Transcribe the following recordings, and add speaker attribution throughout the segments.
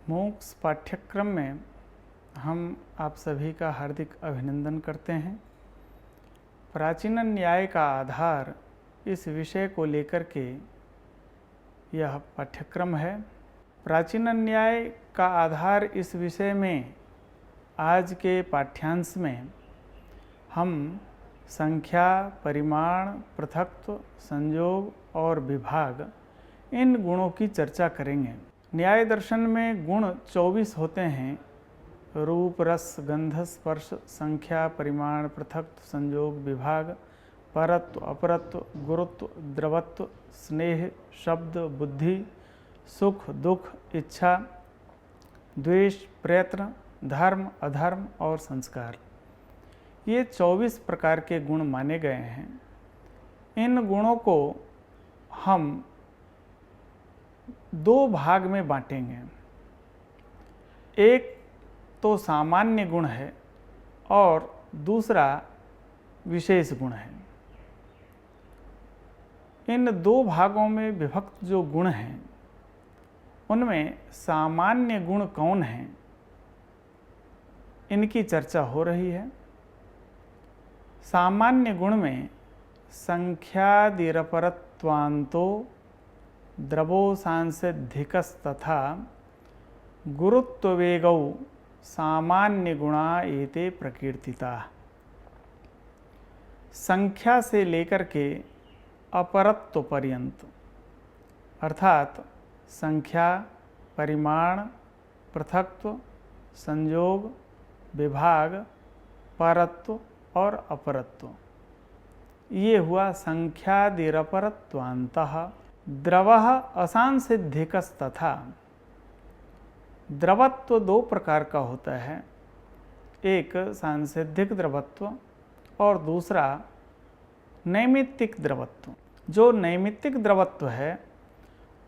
Speaker 1: मोक्ष पाठ्यक्रम में हम आप सभी का हार्दिक अभिनंदन करते हैं। प्राचीन न्याय का आधार इस विषय को लेकर के यह पाठ्यक्रम है। प्राचीन न्याय का आधार इस विषय में आज के पाठ्यांश में हम संख्या, परिमाण, पृथक्त्व, संयोग और विभाग इन गुणों की चर्चा करेंगे। न्याय दर्शन में गुण 24 होते हैं। रूप, रस, गंध, स्पर्श, संख्या, परिमाण, पृथक्त्व, संयोग, विभाग, परत्व, अपरत्व, गुरुत्व, द्रवत्व, स्नेह, शब्द, बुद्धि, सुख, दुख, इच्छा, द्वेष, प्रयत्न, धर्म, अधर्म और संस्कार। ये 24 प्रकार के गुण माने गए हैं। इन गुणों को हम दो भाग में बांटेंगे। एक तो सामान्य गुण है और दूसरा विशेष गुण है। इन दो भागों में विभक्त जो गुण हैं उनमें सामान्य गुण कौन हैं, इनकी चर्चा हो रही है। सामान्य गुण में संख्यादिरपरत्वान्तो द्रवो सांसिधिकस्तथा गुरुत्ववेगौ सामान्य गुणा एते प्रकीर्तिता। संख्या से लेकर के अपरत्व पर्यंत अर्थात संख्या, परिमाण, पृथक्त्व, संयोग, विभाग, परत्व और अपरत्व, ये हुआ संख्यादिरपरत्वान्तः। द्रवः असांसिधिकस्तथा। द्रवत्व दो प्रकार का होता है, एक सांसिधिक द्रवत्व और दूसरा नैमित्तिक द्रवत्व। जो नैमित्तिक द्रवत्व है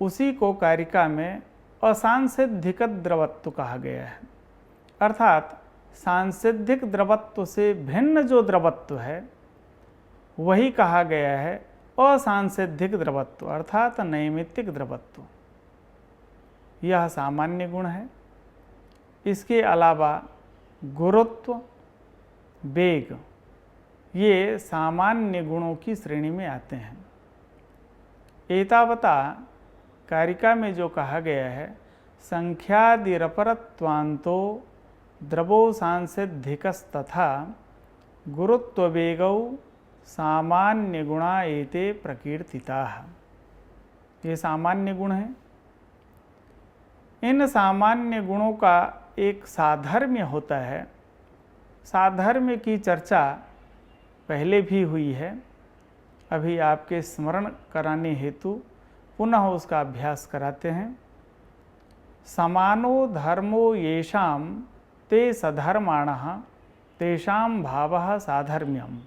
Speaker 1: उसी को कारिका में असांसिधिक द्रवत्व कहा गया है। अर्थात सांसिधिक द्रवत्व से भिन्न जो द्रवत्व है वही कहा गया है असांसिधिक द्रवत्व अर्थात नैमित्तिक द्रवत्व। यह सामान्य गुण है। इसके अलावा गुरुत्व, वेग, ये सामान्य गुणों की श्रेणी में आते हैं। एतावता कारिका में जो कहा गया है संख्यादिरपरत्वान्तो द्रवो सांसिधिकस्तथा गुरुत्ववेगौ सामान्य गुणा एते प्रकीर्तिताः, ये सामान्य गुण हैं। इन सामान्य गुणों का एक साधर्म्य होता है। साधर्म्य की चर्चा पहले भी हुई है। अभी आपके स्मरण कराने हेतु पुनः उसका अभ्यास कराते हैं। समानो धर्मो येषां ते सधर्माणः तेषां भावः साधर्म्यम्।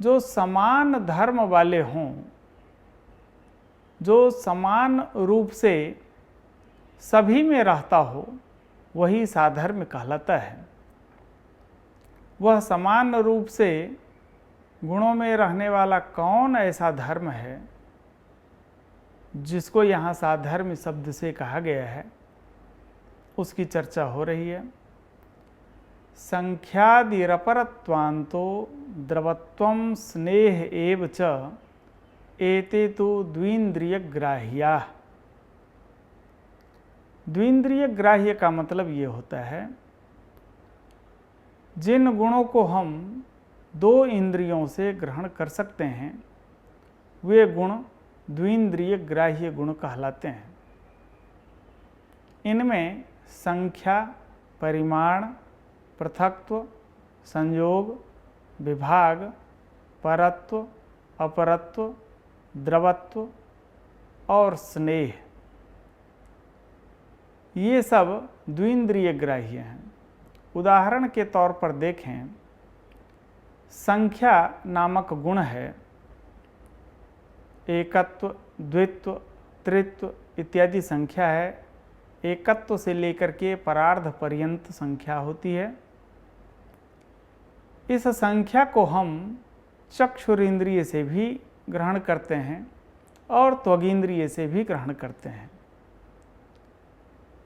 Speaker 1: जो समान धर्म वाले हों, जो समान रूप से सभी में रहता हो, वही साधर्म्य कहलाता है। वह समान रूप से गुणों में रहने वाला कौन ऐसा धर्म है जिसको यहाँ साधर्म्य शब्द से कहा गया है, उसकी चर्चा हो रही है। संख्यादिरपरत्वान्तो द्रवत्वं स्नेह एव च एते तु द्विन्द्रियग्राह्याः। द्विन्द्रिय ग्राह्य का मतलब ये होता है जिन गुणों को हम दो इंद्रियों से ग्रहण कर सकते हैं वे गुण द्विन्द्रिय ग्राह्य गुण कहलाते हैं। इनमें संख्या, परिमाण, पृथक्त्व, संयोग, विभाग, परत्व, अपरत्व, द्रवत्व और स्नेह, ये सब द्विन्द्रिय ग्राह्य हैं। उदाहरण के तौर पर देखें, संख्या नामक गुण है। एकत्व, द्वित्व, त्रित्व इत्यादि संख्या है। एकत्व से लेकर के परार्ध पर्यंत संख्या होती है। इस संख्या को हम चक्षुरेंद्रिय से भी ग्रहण करते हैं और त्वगिंद्रिय से भी ग्रहण करते हैं।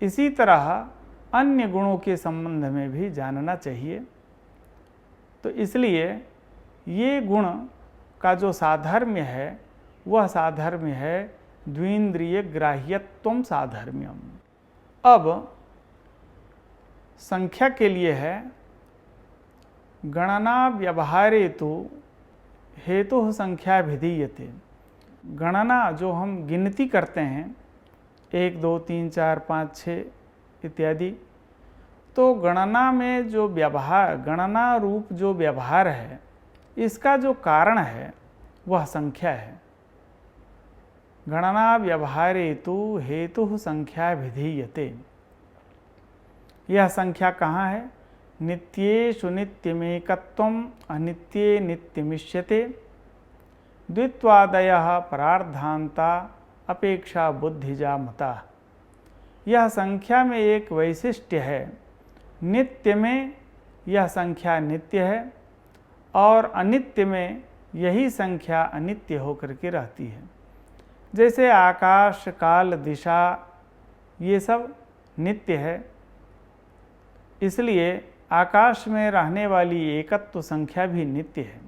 Speaker 1: इसी तरह अन्य गुणों के संबंध में भी जानना चाहिए। तो इसलिए ये गुण का जो साधर्म्य है वह साधर्म्य है द्विंद्रिय ग्राह्यत्वम साधर्म्यम। अब संख्या के लिए है गणना व्यवहारे तो हेतु संख्या विधीयते। गणना जो हम गिनती करते हैं 1 2 3 4 5 6 इत्यादि, तो गणना में जो व्यवहार, गणना रूप जो व्यवहार है, इसका जो कारण है वह संख्या है। गणना व्यवहारे तो हेतु संख्या विधीयते। यह संख्या कहाँ है? नित्येषु नित्यमेकत्वम अनित्ये नित्यमिष्यते द्वित्वादयः परार्धान्ता अपेक्षा बुद्धिजा मता। यह संख्या में एक वैशिष्ट्य है, नित्य में यह संख्या नित्य है और अनित्य में यही संख्या अनित्य होकर के रहती है। जैसे आकाश, काल, दिशा ये सब नित्य है, इसलिए आकाश में रहने वाली एकत्व संख्या भी नित्य है।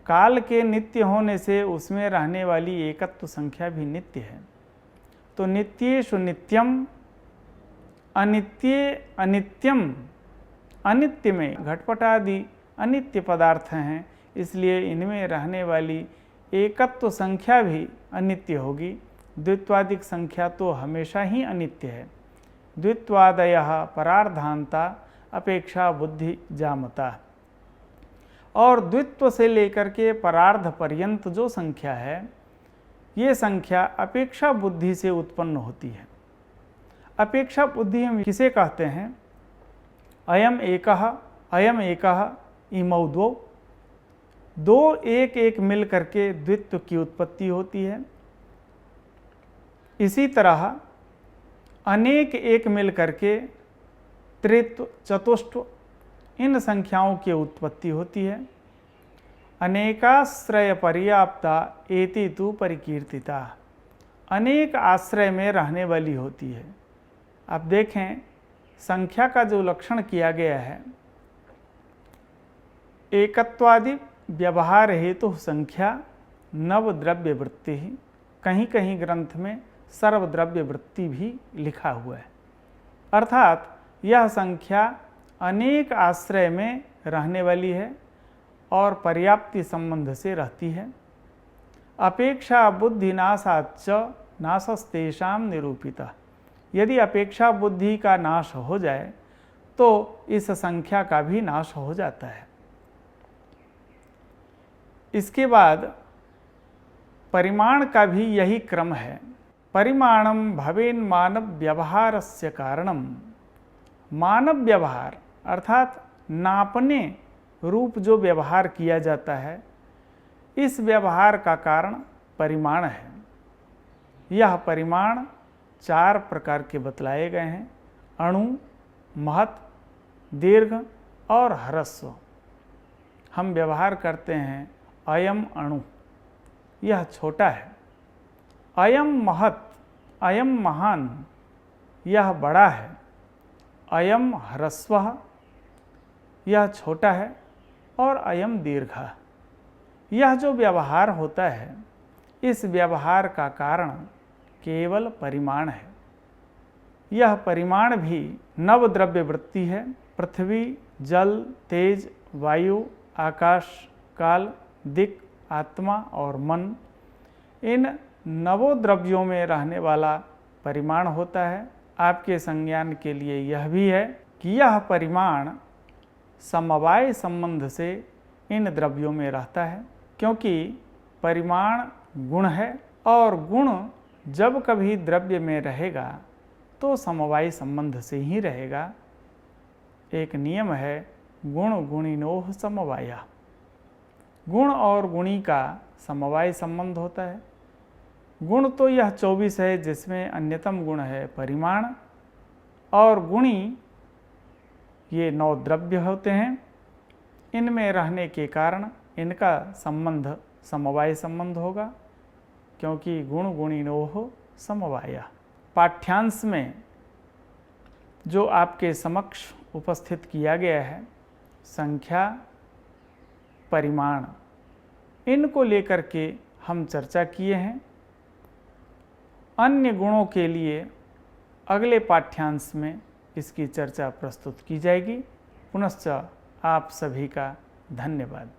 Speaker 1: काल के नित्य होने से उसमें रहने वाली एकत्व संख्या भी नित्य है। तो नित्येषु नित्यम, अनित्ये अनित्यम, अनित्य में घटपट आदि अनित्य पदार्थ हैं, इसलिए इनमें रहने वाली एकत्व संख्या भी अनित्य होगी। द्वित्वादिक संख्या तो हमेशा ही अनित्य है। द्वित्वादयः परार्धान्ता अपेक्षा बुद्धि जामता। और द्वित्व से लेकर के परार्ध पर्यंत जो संख्या है, ये संख्या अपेक्षा बुद्धि से उत्पन्न होती है। अपेक्षा बुद्धि हम किसे कहते हैं? अयम एकः इमौ द्वौ, दो एक एक मिल करके द्वित्व की उत्पत्ति होती है। इसी तरह अनेक एक मिल करके त्रित्व, चतुष्टव इन संख्याओं की उत्पत्ति होती है। अनेकाश्रय पर्याप्ता एति तु परिकीर्तिता, अनेक आश्रय में रहने वाली होती है। अब देखें संख्या का जो लक्षण किया गया है, एकत्वादि व्यवहार हेतु संख्या नवद्रव्य वृत्ति ही, कहीं कहीं ग्रंथ में सर्वद्रव्य वृत्ति भी लिखा हुआ है। अर्थात यह संख्या अनेक आश्रय में रहने वाली है और पर्याप्ति संबंध से रहती है। अपेक्षा बुद्धि नाशाच्च नाशस्तेषां निरूपिता। यदि अपेक्षा बुद्धि का नाश हो जाए तो इस संख्या का भी नाश हो जाता है। इसके बाद परिमाण का भी यही क्रम है। परिमाणम भवेन मानव व्यवहारस्य कारणम। मानव व्यवहार अर्थात नापने रूप जो व्यवहार किया जाता है, इस व्यवहार का कारण परिमाण है। यह परिमाण 4 प्रकार के बतलाए गए हैं: अणु, महत्, दीर्घ और ह्रस्व। हम व्यवहार करते हैं अयम अणु, यह छोटा है। अयम महत्, अयम महान, यह बड़ा है। अयम ह्रस्वः, यह छोटा है। और अयम दीर्घः, यह जो व्यवहार होता है, इस व्यवहार का कारण केवल परिमाण है। यह परिमाण भी नवद्रव्य वृत्ति है। पृथ्वी, जल, तेज, वायु, आकाश, काल, दिक्, आत्मा और मन, इन नवोद्रव्यों में रहने वाला परिमाण होता है। आपके संज्ञान के लिए यह भी है कि यह परिमाण समवाय संबंध से इन द्रव्यों में रहता है, क्योंकि परिमाण गुण है और गुण जब कभी द्रव्य में रहेगा तो समवाय संबंध से ही रहेगा। एक नियम है गुण गुणिनोः समवाया। गुण और गुणी का समवाय संबंध होता है। गुण तो यह 24 है, जिसमें अन्यतम गुण है परिमाण, और गुणी ये 9 द्रव्य होते हैं। इनमें रहने के कारण इनका संबंध समवाय संबंध होगा, क्योंकि गुण गुणिनोः समवाया। पाठ्यांश में जो आपके समक्ष उपस्थित किया गया है, संख्या, परिमाण, इनको लेकर के हम चर्चा किए हैं। अन्य गुणों के लिए अगले पाठ्यांश में इसकी चर्चा प्रस्तुत की जाएगी। पुनश्च आप सभी का धन्यवाद।